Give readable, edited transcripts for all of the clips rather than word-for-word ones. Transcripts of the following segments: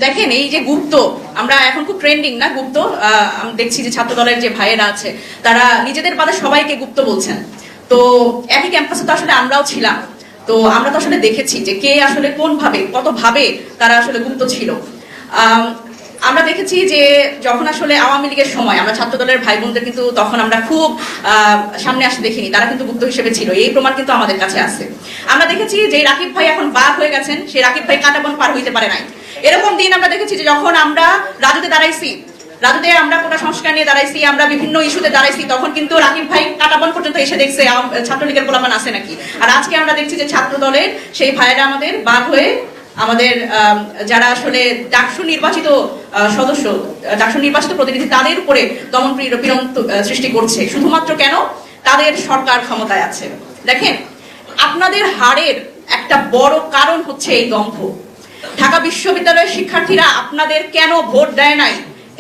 দেখেন এই যে গুপ্ত, আমরা এখন খুব ট্রেন্ডিং না গুপ্ত, আমি দেখছি যে ছাত্র দলের যে ভাইয়েরা আছে তারা নিজেদের বাদে সবাইকে গুপ্ত বলছেন। তো একই ক্যাম্পাসে তো আসলে আমরাও ছিলাম, তো আমরা তো আসলে দেখেছি যে কে আসলে কোন ভাবে কত ভাবে তারা আসলে গুপ্ত ছিল। আমরা দেখেছি যে যখন আসলে আওয়ামী লীগের সময় আমরা ছাত্র দলের ভাই বোনদের কিন্তু তখন আমরা খুব সামনে আসতে দেখিনি, তারা কিন্তু গুপ্ত হিসেবে ছিল, এই প্রমাণ কিন্তু আমাদের কাছে আছে। আমরা দেখেছি যে রাকিব ভাই এখন বাঘ হয়ে গেছেন, সেই রাকিব ভাই কাঁটাবন পার হইতে পারে নাই। এরকম দিন আমরা দেখেছি যে যখন আমরা রাজুতে দাঁড়াইছি, রাজুতে আমরা কোটা সংস্কার নিয়ে দাঁড়াইছি, আমরা বিভিন্ন ইস্যুতে দাঁড়াইছি, তখন কিন্তু রাকিব ভাই কাঁটাবন পর্যন্ত এসে দেখছে ছাত্রলীগের পোলাপান আছে নাকি। আর আজকে আমরা দেখছি যে ছাত্র দলের সেই ভাইয়েরা আমাদের বাঘ হয়ে আমাদের যারা আসলে ডাকসু নির্বাচিত সদস্য, ডাকসু নির্বাচিত প্রতিনিধি, তাদের উপরে দমন পীড়ন সৃষ্টি করছে। শুধুমাত্র কেন? তাদের সরকার ক্ষমতায় আছে। দেখেন, আপনাদের হারের একটা বড় কারণ হচ্ছে এই দম্ভ। ঢাকা বিশ্ববিদ্যালয়ের শিক্ষার্থীরা আপনাদের কেন ভোট দেয় নাই,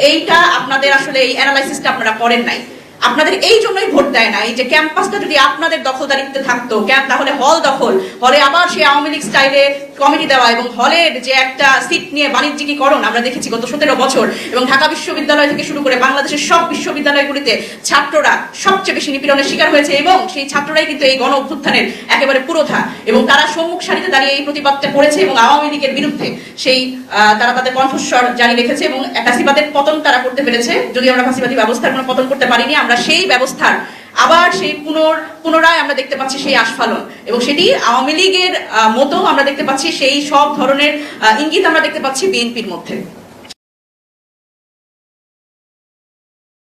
এইটা আপনাদের আসলে এই অ্যানালাইসিসটা আপনারা করেন নাই। আপনাদের এই জন্যই ভোট দেয় নাই যে ক্যাম্পাসটা যদি আপনাদের দখলদারিত্বে থাকতো, তাহলে হল দখল, হলে আবার সেই আওয়ামী লীগ স্টাইলে কমিটি দেওয়া এবং হলের যে একটা সিট নিয়ে বাণিজ্যিকীকরণ আমরা দেখেছি গত 17 বছর। এবং ঢাকা বিশ্ববিদ্যালয় থেকে শুরু করে বাংলাদেশের সব বিশ্ববিদ্যালয়গুলিতে ছাত্ররা সবচেয়ে বেশি নিপীড়নের শিকার হয়েছে, এবং সেই ছাত্ররাই কিন্তু এই গণ অভ্যুত্থানের একেবারে পুরোধা, এবং তারা সম্মুখ সারিতে দাঁড়িয়ে এই প্রতিবাদটা করেছে এবং আওয়ামী লীগের বিরুদ্ধে সেই তারা তাদের কণ্ঠস্বর জারি রেখেছে এবং ফ্যাসিবাদের পতন তারা করতে পেরেছে। যদি আমরা ফ্যাসিবাদী ব্যবস্থার কোনো পতন করতে পারিনি, আমরা সেই ব্যবস্থার আবার সেই পুনরায় আমরা দেখতে পাচ্ছি সেই আস্ফালন, এবং সেটি আওয়ামী লীগের মতো আমরা দেখতে পাচ্ছি সেই সব ধরনের ইঙ্গিত আমরা দেখতে পাচ্ছি বিএনপির মধ্যে।